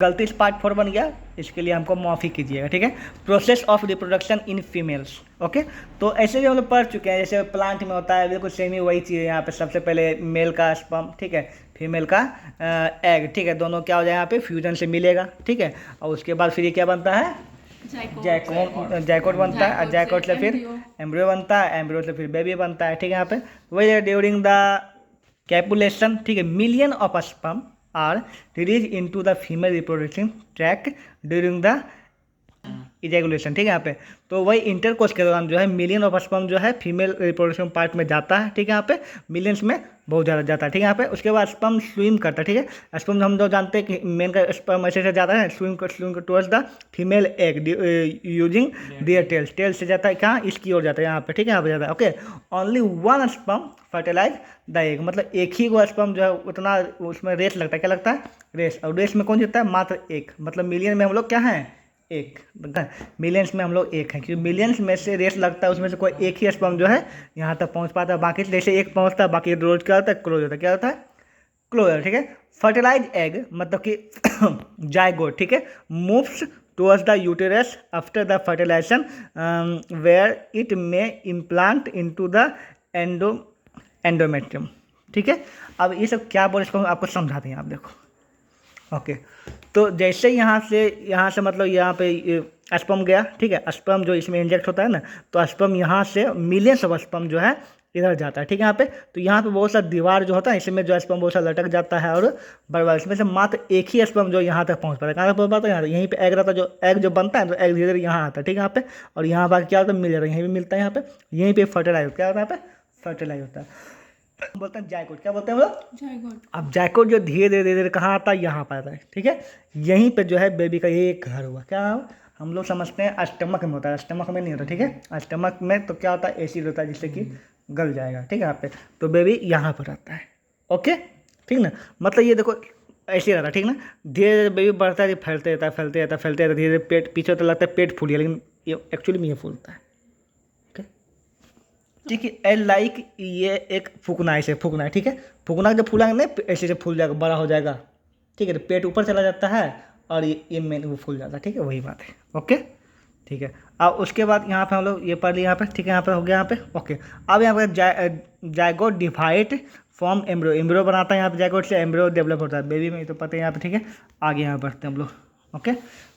गलती से पार्ट 4 बन गया, इसके लिए हमको माफ़ी कीजिएगा, ठीक है। Process of reproduction in females, okay. तो ऐसे भी हम लोग पढ़ चुके हैं, जैसे प्लांट में होता है बिल्कुल सेम ही वही चीज़ है। यहाँ पे सबसे पहले मेल का स्पर्म, ठीक है, फीमेल का एग, ठीक है, दोनों क्या हो जाए यहाँ पे फ्यूजन से मिलेगा, ठीक है। और उसके बाद फिर ये क्या बनता है, जाइकोट बनता है, और जाइकोट से फिर एम्ब्रियो बनता है, एम्ब्रियो से फिर बेबी बनता है, ठीक है। यहाँ पे वही ड्यूरिंग द कैपुलेशन, ठीक है, million of sperm are release into the female reproduction tract during the ejaculation, ठीक है। यहाँ पे तो वही इंटरकोर्स के दौरान जो है मिलियन ऑफ स्पर्म जो है फीमेल रिप्रोडक्शन पार्ट में जाता है, ठीक है। यहाँ पे मिलियंस में बहुत ज़्यादा जाता है, ठीक है। यहाँ पे उसके बाद स्पर्म स्विम करता है, ठीक है। स्पर्म हम लोग जानते हैं कि मेन का स्पर्म ऐसे से जाता है swim towards the female egg using their tails से जाता है कहाँ, इसकी ओर जाता है यहाँ पे, ठीक है, यहाँ पे जाता है, okay. Only one sperm fertilize the egg, मतलब एक ही को स्पर्म जो है उतना उसमें रेस लगता है, क्या लगता है, रेस। और रेस में कौन जीतता है, मात्र एक, मतलब मिलियन में हम लोग क्या हैं, एक, मिलियंस में हम लोग एक हैं, क्योंकि मिलियंस में से रेस लगता है, उसमें से कोई एक ही स्पर्म जो है यहाँ तक पहुँच पाता है, बाकी जैसे एक पहुँचता है बाकी रोज क्या होता है, क्लोज होता है, क्या होता है, क्लोजर, ठीक है। फर्टिलाइज एग मतलब कि जाइगोट, ठीक है, moves towards the uterus after the fertilization where it may implant into the endometrium, ठीक है। अब ये सब क्या बोले इसको आपको समझाते हैं, आप देखो, ओके। तो जैसे यहाँ से मतलब यहाँ पे स्पर्म गया, ठीक है, स्पर्म जो इसमें इंजेक्ट होता है ना, तो स्पर्म यहाँ से मिलियंस ऑफ स्पर्म जो है इधर जाता है, ठीक है। यहाँ पे तो यहाँ पे बहुत सा दीवार जो होता है, इसमें जो स्पर्म बहुत सा लटक जाता है और बर्बाद, इसमें से मात्र एक ही स्पर्म जो यहाँ तक पहुँच पाता है, कहाँ तक पहुँच पाता है, यहाँ यहीं पे एग रहता है, जो एग जो बनता है तो एग धीरे धीरे यहाँ आता है, ठीक है, यहाँ पे। और यहाँ पर क्या होता है, मिल जाता है, यहीं पर मिलता है, यहाँ पे यहीं पर फर्टिलाइज, क्या होता है, यहाँ पे फर्टिलाइज होता है, बोलते हैं जाइकोट, क्या बोलते हैं वो लोग, जाइकोट। अब जाइकोट जो धीरे धीरे धीरे धीरे कहाँ आता है, यहाँ पर आता है, ठीक है। यहीं पे जो है बेबी का ये घर हुआ, क्या हम लोग समझते हैं स्टमक में होता है, स्टमक में नहीं होता, ठीक है। स्टमक में तो क्या होता है, एसिड होता है जिससे कि गल जाएगा, ठीक है। यहाँ पे तो बेबी यहाँ पर आता है, ओके, ठीक ना। मतलब ये देखो ऐसे रहता है, ठीक ना, धीरे धीरे बेबी बढ़ता है, फैलते रहता है, फैलते रहता है, फैलते रहता है, धीरे धीरे पेट पीछे तो लगता है पेट फूल गया, लेकिन ये एक्चुअली में ये फूलता है, ठीक है। एल लाइक ये एक फूकना, ऐसे फूकना है, ठीक है। फूकना जब फूलेंगे नहीं ऐसे से फूल जाएगा, बड़ा हो जाएगा, ठीक है। तो पेट ऊपर चला जाता है और ये मेन वो फूल जाता है, ठीक है, वही बात है, ओके, ठीक है। अब उसके बाद यहाँ पे हम लोग ये पढ़ लिया यहाँ पे, ठीक है, यहाँ पे हो गया यहाँ पे, ओके। अब यहाँ पे zygote divide form embryo, embryo बनाता है यहाँ पे, जाइगोट से एम्ब्रियो डेवलप होता है, बेबी में तो पता है यहाँ पे, ठीक है। आगे यहाँ बढ़ते हैं हम लोग, ओके।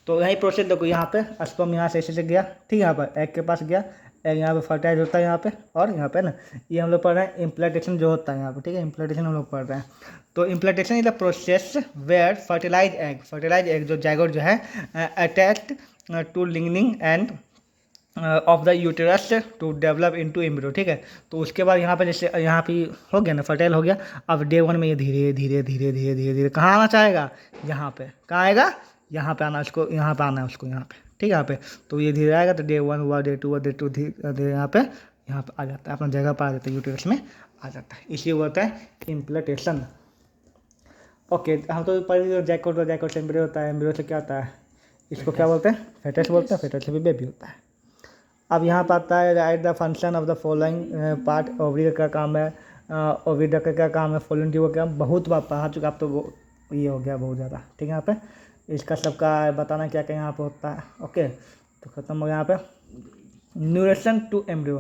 तो यही प्रोसेस देखो, यहाँ पे स्पर्म यहाँ से ऐसे से गया, ठीक है, यहाँ पर एग के पास गया, एग यहाँ पे फर्टाइज होता है यहाँ पे, और यहाँ पे ना ये हम लोग पढ़ रहे हैं इम्प्लांटेशन जो होता है यहाँ पे, ठीक है, इम्प्लांटेशन हम लोग पढ़ रहे हैं। तो implantation is the process where fertilize egg जो जाइगोट जो है अटैच्ड टू लिग्निन end of the uterus to develop into embryo, ठीक है। तो उसके बाद यहाँ पे जैसे यहाँ पे हो गया ना, फर्टाइल हो गया, अब डे 1 में ये धीरे धीरे धीरे धीरे धीरे धीरे कहाँ आना चाहेगा, यहाँ पे, कहाँ आएगा, यहाँ पे आना, उसको यहाँ पे आना है उसको, यहाँ पे, ठीक है, यहाँ पे। तो ये धीरे आएगा, तो डे 1 हुआ, डे 2 हुआ, डे 2 धीरे यहाँ पे आ जाता है, अपना जगह पर आ जाता है, यूटेरस में आ जाता है, इसी होता है इम्प्लांटेशन, ओके। हम तो पहले जाइगोट से एम्ब्रियो होता है, एम्ब्रियो से क्या होता है, इसको क्या बोलते हैं, फेटस बोलते हैं, फेटस से भी बेबी होता है। अब यहाँ पर आता है right the function of the following part, ovary का काम है, ओवरी का क्या काम है, फॉलोइंग ट्यूब का काम बहुत बार पढ़ा चुका, आप तो वो ये हो गया बहुत ज़्यादा, ठीक है। यहाँ पे इसका सबका बताना क्या क्या यहाँ पे होता है, ओके। तो खत्म हो गया यहाँ पे न्यूट्रिशन टू एम्ब्रियो,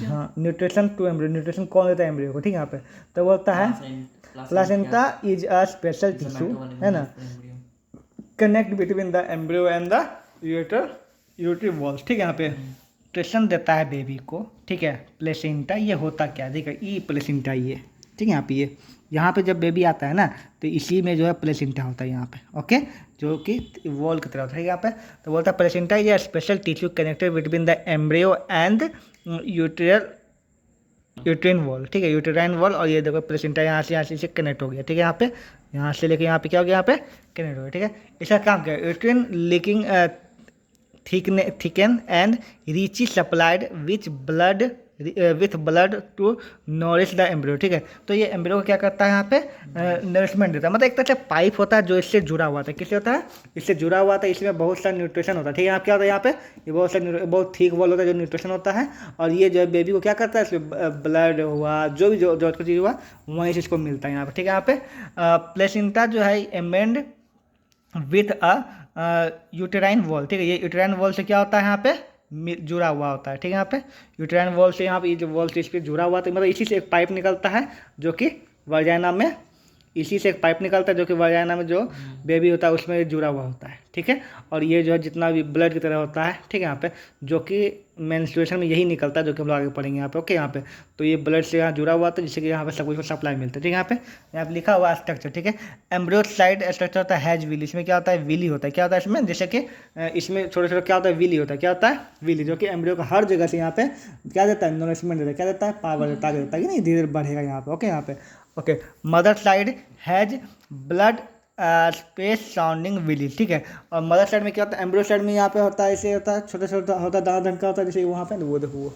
हाँ, न्यूट्रिशन टू एम्ब्रियो, न्यूट्रिशन कौन देता है एम्ब्रियो को, ठीक है। यहाँ पे तो बोलता है placenta is a special tissue, है ना, connect between the embryo and the यूरेटरी वॉल्स, ठीक है। यहाँ पे न्यूट्रिशन देता है बेबी को, ठीक है, प्लेसेंटा। ये होता क्या, देखिए ये प्लेसेंटा, ये, ठीक है। यहाँ पे जब बेबी आता है ना, तो इसी में जो है प्लेसेंटा होता है यहाँ पे, ओके, जो कि वॉल की तरह होता है यहाँ पे। तो बोलता है placenta is a special tissue connected between the embryo and uterine wall, ठीक है, यूट्राइन वॉल। और ये देखो प्लेसेंटा यहाँ से कनेक्ट हो गया, ठीक है। यहाँ से लेके यहाँ पे क्या हो गया, यहाँ पे कनेक्ट हो गया, ठीक है। इसका काम क्या है, uterine leaking thicken and richly supplied with blood to nourish the embryo, ठीक है। तो ये एम्ब्रियो को क्या करता है, यहाँ पे नरिशमेंट देता है, मतलब एक तरह से पाइप होता है जो इससे जुड़ा हुआ था, किससे होता है, इससे जुड़ा हुआ था, इसमें बहुत सारा न्यूट्रिशन होता है, ठीक है। यहाँ क्या होता है, यहाँ पे ये बहुत थिक वॉल होता है जो न्यूट्रिशन होता है, और ये जो बेबी को क्या करता है, इसमें ब्लड हुआ, जो भी जो चीज़ हुआ वहीं से इसको मिलता है यहाँ पे, ठीक है। यहाँ पे प्लेसेंटा जो है amend with a uterine wall, ठीक है। ये यूटेराइन वॉल से क्या होता है यहाँ पे जुड़ा हुआ होता है, ठीक है। यहाँ पे यूटेराइन वॉल से, यहाँ पे ये जो वॉल से इस पर जुड़ा हुआ, तो मतलब इसी से एक पाइप निकलता है जो कि वर्जाइना में, इसी से एक पाइप निकलता है जो कि वर्जाइना में जो बेबी होता है उसमें जुड़ा हुआ होता है, ठीक है। और ये जो है जितना भी ब्लड की तरह होता है, ठीक है, यहाँ पे जो कि मेंस्ट्रुएशन में यही निकलता है, जो कि हम लोग आगे पढ़ेंगे यहाँ पे, ओके। यहाँ पे तो ये ब्लड से यहाँ जुड़ा हुआ था, जिससे कि यहाँ पे सब कुछ को सप्लाई मिलता है, ठीक है। यहाँ पे लिखा हुआ स्ट्रक्चर, ठीक है। एम्ब्रियोसाइड स्ट्रक्चर होता है हैज विली, इसमें क्या होता है विली होता है, क्या होता है इसमें, जैसे कि इसमें छोटे छोटे क्या होता है विली होता है, क्या होता है विली, जो कि एम्ब्रियो का हर जगह से यहाँ पे क्या देता है नॉरिशमेंट देता है, क्या देता है पावर देता है, ताकि नहीं धीरे धीरे बढ़ेगा यहाँ पे, ओके। यहाँ पे okay, mother side has blood space surrounding villi, ठीक है। और मदर साइड में क्या होता है, एम्ब्रियो साइड में यहाँ पे होता है, ऐसे होता है, छोटा छोटा होता है, दाना ढंग का होता है, जैसे वहाँ पे ना वो देखो वो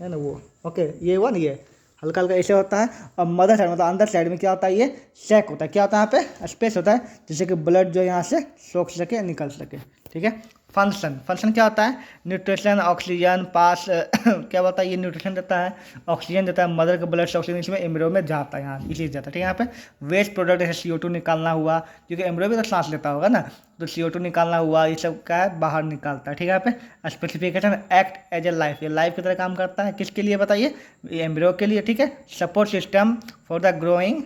है ना वो, ओके। ये हुआ ना, ये हल्का हल्का ऐसे होता है। और मदर साइड मतलब अंदर साइड में क्या होता है, ये सैक होता है, क्या होता है यहाँ पे स्पेस होता है, जिससे कि ब्लड जो यहाँ से सोख सके, निकल सके, ठीक है। फंक्शन क्या होता है, न्यूट्रिशन, ऑक्सीजन पास क्या होता है, ये न्यूट्रिशन देता है, ऑक्सीजन देता है, मदर का ब्लड से ऑक्सीजन इसमें एम्ब्रियो में जाता है, यहाँ इसी जाता है, ठीक है। यहाँ पे वेस्ट प्रोडक्ट जैसे CO2 निकालना हुआ, क्योंकि एम्ब्रियो भी तो सांस लेता होगा ना, तो CO2 निकालना हुआ, ये सब क्या है बाहर निकालता है, ठीक है। यहाँ पे specification act as a life, ये लाइफ की तरह काम करता है, किसके लिए बताइए, एम्ब्रियो के लिए, ठीक है। Support system for the growing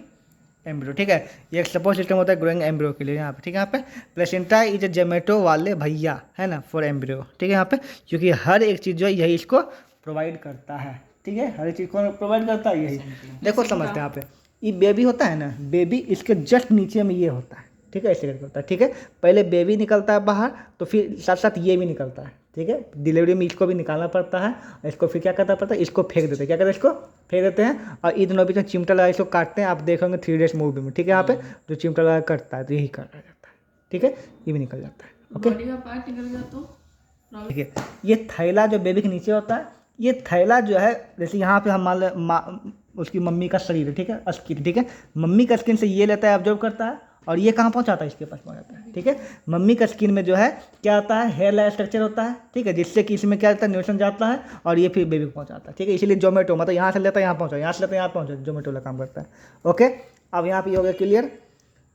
embryo, ठीक है। ये एक सपोर्ट सिस्टम होता है ग्रोइंग एम्ब्रियो के लिए यहाँ पे, ठीक है। यहाँ पे प्लेसेंटा इज जेमेटो वाले भैया है ना फॉर एम्ब्रियो, ठीक है। यहाँ पे क्योंकि हर एक चीज़ जो है यही इसको प्रोवाइड करता है, ठीक है। हर एक चीज़ को प्रोवाइड करता है यही, देखो समझते हैं। यहाँ पे ये बेबी होता है ना, बेबी इसके जस्ट नीचे में ये होता है, ठीक है, ऐसे करके होता है, ठीक है। पहले बेबी निकलता है बाहर, तो फिर साथ साथ ये भी निकलता है, ठीक है। डिलीवरी में इसको भी निकालना पड़ता है, इसको फिर क्या करना पड़ता है, इसको फेंक देते हैं, क्या करते हैं, इसको फेंक देते हैं। और इन दोनों बीच में चिमटा लगा इसको काटते हैं, आप देखोगे 3 इडियट्स मूवी में, ठीक है। यहाँ पे जो चिमटा लगा कटता है तो यही काटा जाता है, ठीक है, ये भी निकल जाता है, ओके। बॉडी का पार्ट निकल गया तो ठीक है। ये थैला जो बेबी के नीचे होता है, ये थैला जो है, जैसे यहाँ पे हम मान लें उसकी मम्मी का शरीर है, ठीक है, स्किन, ठीक है। मम्मी का स्किन से ये लेता है, ऑब्जर्व करता है, और ये कहाँ पहुँचाता है, इसके पास पहुँचाता है, ठीक है। मम्मी का स्किन में जो है क्या होता है, हेयर लाइन स्ट्रक्चर होता है, ठीक है, जिससे कि इसमें क्या होता है न्यूट्रिशन जाता है, और ये फिर बेबी को पहुँचाता है, ठीक है। इसीलिए जोमेटो मतलब यहाँ से लेता है यहाँ पहुँचा, यहाँ से लेता है यहाँ पहुँचा, जोमेटो वाला काम करता है, ओके। अब यहाँ पे ये हो गया क्लियर।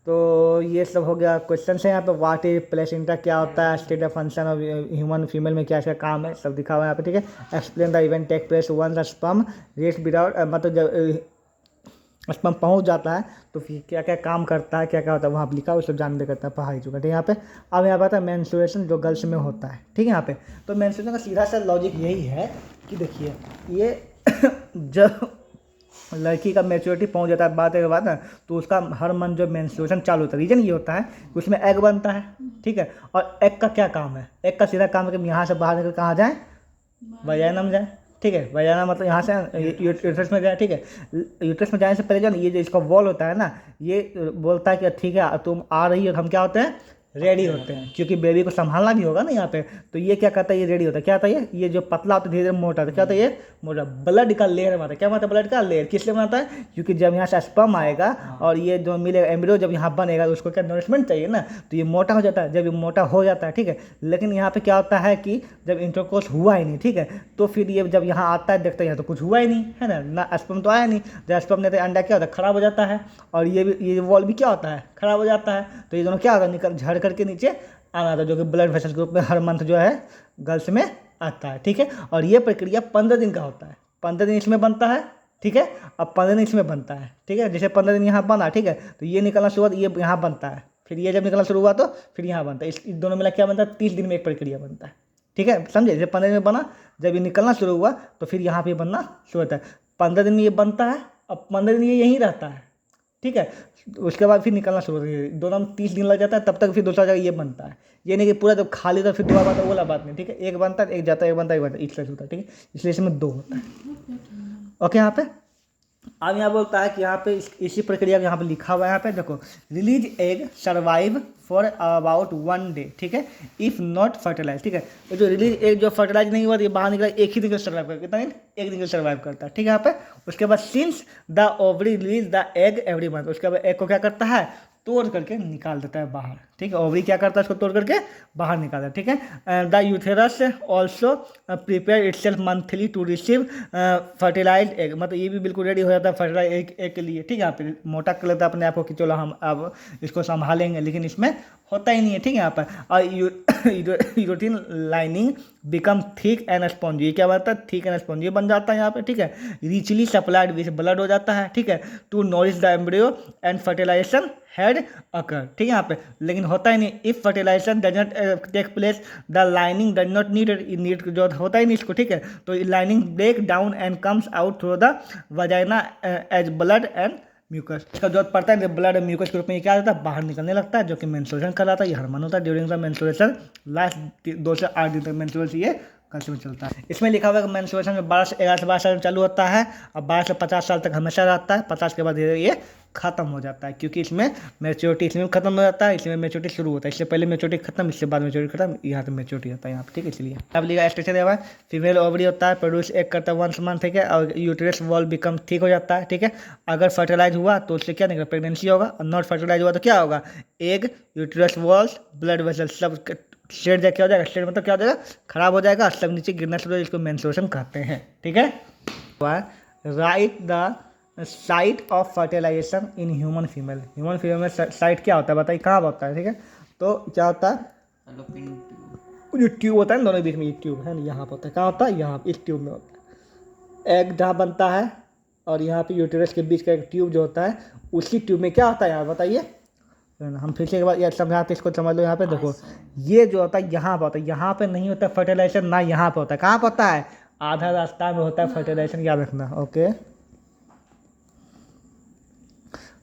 तो ये सब हो गया क्वेश्चन है यहाँ पे, व्हाट इज प्लेसेंटा क्या होता है, state of function of human female में क्या इसका काम है, सब दिखा हुआ है यहाँ पे, ठीक है। Explain the event take place once the sperm reach without, मतलब जब स्पर्म पहुँच जाता है तो फिर क्या क्या काम करता है, क्या क्या होता है वहाँ पर लिखा, वो सब जानने करता है पढ़ाई चुका, ठीक है। यहाँ पे अब यहाँ पे आता है मेंस्ट्रुएशन जो गर्ल्स में होता है, ठीक है। यहाँ पे तो मेंस्ट्रुएशन का सीधा सा लॉजिक यही है कि देखिए ये जब लड़की का मैच्योरिटी पहुंच जाता है बात के बाद ना, तो उसका हर मंथ जो मेंस्ट्रुएशन चालू होता है, रीजन ये होता है कि उसमें एग बनता है, ठीक है। और एग का क्या काम है, एग का सीधा काम है कि यहाँ से बाहर निकल कहाँ जाए, वजाइना में जाए, ठीक है। वजाइना मतलब यहाँ से यूट्रस में जाए, ठीक है। यूट्रस में जाने से पहले जो ये जो इसका वॉल होता है ना, ये बोलता है कि ठीक है तुम आ रही हो, हम क्या होते हैं रेडी होते हैं, क्योंकि बेबी को संभालना भी होगा ना यहाँ पे। तो ये क्या करता है, ये रेडी होता है, क्या होता है ये जो पतला होता है धीरे धीरे मोटा होता है, क्या होता है ये मोटा, ब्लड का लेयर बनाता है, क्या बनाता है ब्लड का लेयर, किस लिए बनाता है, क्योंकि जब यहाँ से स्पर्म आएगा और ये जो मिलेगा एम्ब्रियो जब यहाँ बनेगा तो उसको क्या नरिशमेंट चाहिए ना, तो ये मोटा हो जाता है। जब ये मोटा हो जाता है, ठीक है, लेकिन यहाँ पे क्या होता है कि जब इंटरकोर्स हुआ ही नहीं, ठीक है, तो फिर ये जब यहाँ आता है देखते हैं तो कुछ हुआ ही नहीं है ना स्पर्म तो आया नहीं। जब स्पर्म नहीं तो अंडा क्या होता है खराब हो जाता है, और ये वॉल भी क्या होता है खराब हो जाता है। तो ये दोनों क्या होता है निकल झड़ करके नीचे आना था, जो कि ब्लड वेसल के रूप में हर मंथ जो है गर्ल्स में आता है, ठीक है। और ये प्रक्रिया 15 दिन का होता है, 15 दिन इसमें बनता है, ठीक है। अब 15 दिन इसमें बनता है, ठीक है। जैसे 15 दिन यहाँ बना, ठीक है, तो ये निकलना शुरू हुआ, ये यहाँ बनता है, फिर ये जब निकलना शुरू हुआ तो फिर यहाँ बनता है। इस दोनों मिला क्या बनता है, 30 दिन में एक प्रक्रिया बनता है, ठीक है, समझे। जैसे 15 दिन में बना, जब ये निकलना शुरू हुआ तो फिर यहाँ पे बनना शुरू होता है। 15 दिन में ये बनता है, अब 15 दिन ये यहीं रहता है, ठीक है। उसके बाद फिर निकलना शुरू होता है, दोनों में 30 दिन लग जाता है, तब तक फिर दूसरा जगह ये बनता है। ये नहीं कि पूरा जब खाली तो फिर दोबारा बनता है, वो वाला बात नहीं, ठीक है। एक बनता है एक जाता है, एक बनता है एक बनता है, इस तरह से होता है, ठीक है। इसलिए इसमें 2 होता है, ओके। यहाँ पे अब यहाँ बोलता है कि यहाँ पे इसी प्रक्रिया को यहाँ पे लिखा हुआ है, यहाँ पे देखो, release egg survive for about 1 day, ठीक है, इफ़ नॉट फर्टिलाइज, ठीक है। तो जो रिलीज एग जो फर्टिलाइज नहीं हुआ तो ये बाहर निकला, एक ही दिन सर्वाइव करता है, कितना दिन, एक दिन सर्वाइव करता है, ठीक है। यहाँ पे उसके बाद since the ovary release the egg every month, उसके बाद एग को क्या करता है तोड़ करके निकाल देता है बाहर, ठीक है। ओवरी क्या करता है, उसको तोड़ करके बाहर निकालता है, ठीक है। The uterus also prepare itself monthly to receive fertilize egg, मतलब ये भी बिल्कुल रेडी हो जाता है फर्टिलाइज एग के लिए, ठीक है। यहाँ पे मोटा कर लेता है अपने आप को कि चलो हम अब इसको संभालेंगे, लेकिन इसमें होता ही नहीं है, ठीक है। यहाँ पर और यूरोटीन lining become thick and spongy, ये क्या बनता है, थिक एंड स्पॉन्जी बन जाता है यहाँ पे, ठीक है। रिचली सप्लाइड विथ ब्लड हो जाता है, ठीक है, to nourish the embryo and fertilization had occur, ठीक है यहाँ पे। लेकिन होता ही नहीं, if fertilization does not take place the lining does not need जो होता ही नहीं इसको, ठीक है। तो lining break down and comes out through the vagina as blood and mucus, इसका जरूरत पड़ता है ब्लड और म्यूकस के रूप में ये क्या होता है, बाहर निकलने लगता है, जो कि मेंस्ट्रुएशन कहलाता है। ये हार्मोन होता है ड्यूरिंग द मेंस्ट्रुएशन, लास्ट 2 से 8 दिन तक मेंस्ट्रुएशन ये कंटिन्यू चलता है। इसमें लिखा हुआ है कि मेंस्ट्रुएशन में 12 से 11 से 12 साल चालू होता है और 12 से 50 साल तक हमेशा रहता है, 50 के बाद ये खत्म हो जाता है, क्योंकि इसमें मैच्योरिटी इसमें खत्म हो जाता है, इसमें मैच्योरिटी शुरू होता है, इससे पहले मैच्योरिटी खत्म, इससे बाद मैच्योरिटी खत्म, यहाँ पे मैच्योरिटी होता है यहाँ पे, ठीक है। इसलिए अब लिखा स्ट्रक्चर है, फीमेल ओवरी होता है, प्रोड्यूस एग करता है 1 मंथ, ठीक है, और यूटेरस वॉल बिकम थिक हो जाता है, ठीक है। अगर फर्टिलाइज हुआ तो उससे क्या निकला, प्रेगनेंसी होगा, और नॉट फर्टिलाइज हुआ तो क्या होगा, egg, uterus walls, blood vessel सब शेड क्या हो जाएगा, शेड मतलब क्या हो जाएगा, खराब हो जाएगा, सब नीचे गिरना शुरू, इसको मेंस्ट्रुएशन कहते हैं, ठीक है। Right the site of fertilization in human female, human female में साइट क्या होता है बताइए, कहाँ होता है, ठीक है। तो क्या होता है, जो ट्यूब होता है ना दोनों बीच में, ये ट्यूब है ना, यहाँ पर होता है, कहाँ होता है, यहाँ इस ट्यूब में होता है। एग जहाँ बनता है और यहाँ पे यूटेरस के बीच का एक ट्यूब जो होता है, उसी ट्यूब में क्या होता है यहाँ बताइए, हम फिर से एक बार ये समझाते, इसको समझ लो। यहाँ पे देखो, ये जो होता है यहाँ पर होता है, यहाँ पे नहीं होता है फर्टिलाइजेशन, ना यहाँ पे होता है, कहाँ पर होता है, आधा रास्ता में होता है फर्टिलाइजेशन, याद रखना, okay.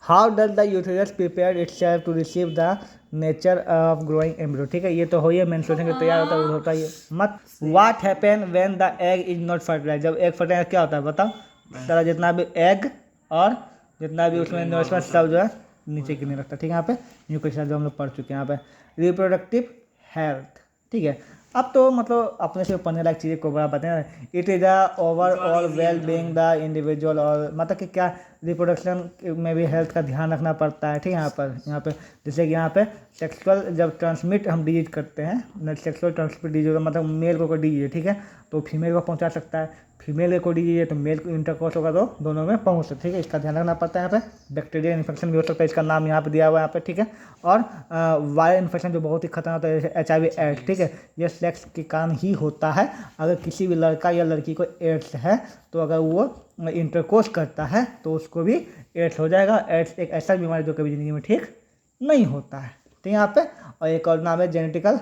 How does the uterus prepare itself to receive the nature of growing embryo, ठीक है। ये तो हो ही है, मेंस्ट्रुएशन के तैयार होता है ये मत। What happen when the egg is not fertilize, जब एग फर्टिलाइज क्या होता है बताओ, सारा जितना भी एग और जितना भी उसमें नॉइसमेंट सब जो है नीचे गिरने लगता है, ठीक है। यहाँ पे न्यूक्लियस जो हम लोग पढ़ चुके हैं। यहाँ पे रिप्रोडक्टिव हेल्थ, ठीक है। अब तो मतलब अपने से पढ़ने लायक चीज़ें को बड़ा बताएं, it is the overall well being the individual, और मतलब कि क्या रिप्रोडक्शन में भी हेल्थ का ध्यान रखना पड़ता है, ठीक है। यहाँ पे जैसे कि यहाँ पे सेक्सुअल जब ट्रांसमिट हम डिजीज करते हैं, सेक्सुअल ट्रांसमिट डिजीज मतलब मेल को डिजीज है, ठीक है, तो फीमेल को पहुँचा सकता है, फीमेल को डिजीज है तो मेल को इंटरकोर्स होगा तो दोनों में पहुँच सकता है, ठीक है। इसका ध्यान रखना पड़ता है। यहाँ पे बैक्टीरियल इन्फेक्शन भी हो सकता है, इसका नाम यहाँ पे दिया हुआ है यहाँ पे, ठीक है। और वायरल इन्फेक्शन जो बहुत ही खतरनाक होता है, जैसे HIV एड्स, ठीक है, ये सेक्स के कारण ही होता है। अगर किसी भी लड़का या लड़की को एड्स है तो अगर वो इंटरकोर्स करता है तो उसको भी एड्स हो जाएगा। एड्स एक ऐसा बीमारी जो कभी ज़िंदगी में ठीक नहीं होता है, ठीक है। यहाँ पे और एक और नाम है जेनेटिकल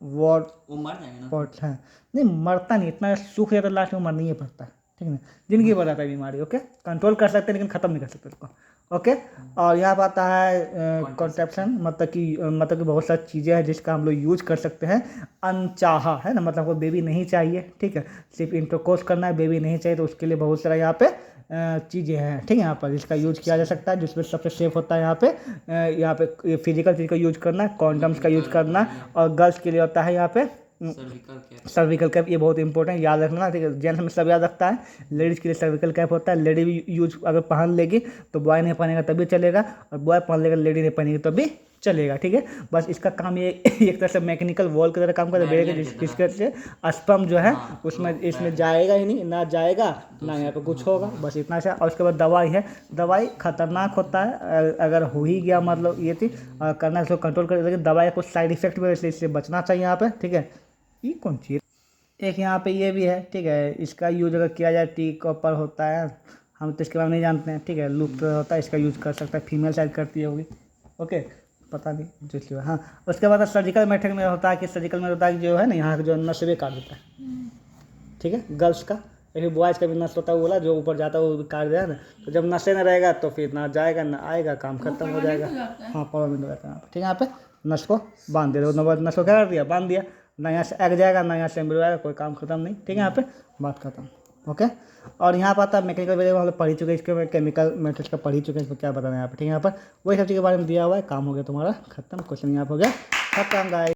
वॉट, वो मर जाएगा ना, वॉट है, नहीं मरता नहीं, इतना सूख जाता है लास्ट में, मर नहीं पड़ता, ठीक है ना, जिंदगी भर रहता है बीमारी, ओके। कंट्रोल कर सकते हैं लेकिन ख़त्म नहीं कर सकते उसको, ओके। और यहाँ पर आता है कॉन्ट्रेप्शन, मतलब कि बहुत सारी चीज़ें हैं जिसका हम लोग यूज कर सकते हैं। अनचाहा है ना, मतलब को बेबी नहीं चाहिए, ठीक है, सिर्फ इंटरकोर्स करना है, बेबी नहीं चाहिए, तो उसके लिए बहुत सारा यहाँ पे चीज़ें हैं, ठीक है। यहाँ पर जिसका यूज किया जा सकता है, जिसमें सबसे सेफ होता है यहाँ पे फिजिकल चीज़ का यूज करना, कॉन्डम्स का यूज करना, और गर्ल्स के लिए होता है यहाँ पे सर्विकल कैप, ये बहुत इंपॉर्टेंट याद रखना, ठीक है। जेंट्स में सब याद रखता है, लेडीज़ के लिए सर्विकल कैप होता है, लेडी भी यूज अगर पहन लेगी तो बॉय नहीं पहनेगा तभी चलेगा, और बॉय पहन लेगा लेडी नहीं पहनेगी तभी चलेगा, ठीक है। बस इसका काम ये एक तरह से मैकेनिकल वॉल की तरह काम करता है, जिसके से स्पर्म जो है उसमें इसमें जाएगा ही नहीं, ना जाएगा ना यहाँ पे कुछ होगा, बस इतना सा। और उसके बाद दवाई है, दवाई खतरनाक होता है, अगर हो ही गया मतलब ये चीज़ करना है, इसको कंट्रोल कर, लेकिन दवाई का कुछ साइड इफेक्ट भी है, इसलिए इससे बचना चाहिए यहाँ पे, ठीक है। ये कौन चीज़, एक यहाँ पे ये भी है, ठीक है। इसका यूज अगर किया जाए, टी कॉपर होता है, हम तो इसके बारे में नहीं जानते हैं, ठीक है। लूप होता है, इसका यूज कर सकता है, फीमेल साइड करती होगी, ओके, पता नहीं जो इसलिए। हाँ, उसके बाद सर्जिकल मेथड में होता है कि सर्जिकल में होता है कि जो है ना यहाँ जो नस भी काट देता है, ठीक है, गर्ल्स का। लेकिन बॉयज़ का भी नस होता है, वो वाला जो ऊपर जाता है वो भी काट देगा ना, तो जब नशे में रहेगा तो फिर ना जाएगा ना आएगा, काम खत्म हो जाएगा। हाँ, परमानेंट हो जाता है, ठीक है। यहाँ पे नस को बांध दे दो, नस को क्या कर दिया, बांध दिया, ना यहाँ से एग जाएगा ना यहाँ से एम्ब्रियो आएगा, कोई काम खत्म नहीं, ठीक है। यहाँ पे बात खत्म, ओके। और यहाँ पर आता है मैकेनिकल वेरिएबल, हम लोग पढ़ ही चुके हैं, इसके केमिकल मेथड्स का पढ़ ही चुके हैं, इसको क्या बताना है यहाँ पे, ठीक है। यहाँ पर वही सब चीज़ के बारे में दिया हुआ है, काम हो गया तुम्हारा खत्म, क्वेश्चन यहाँ पर हो गया खत्म गाइस।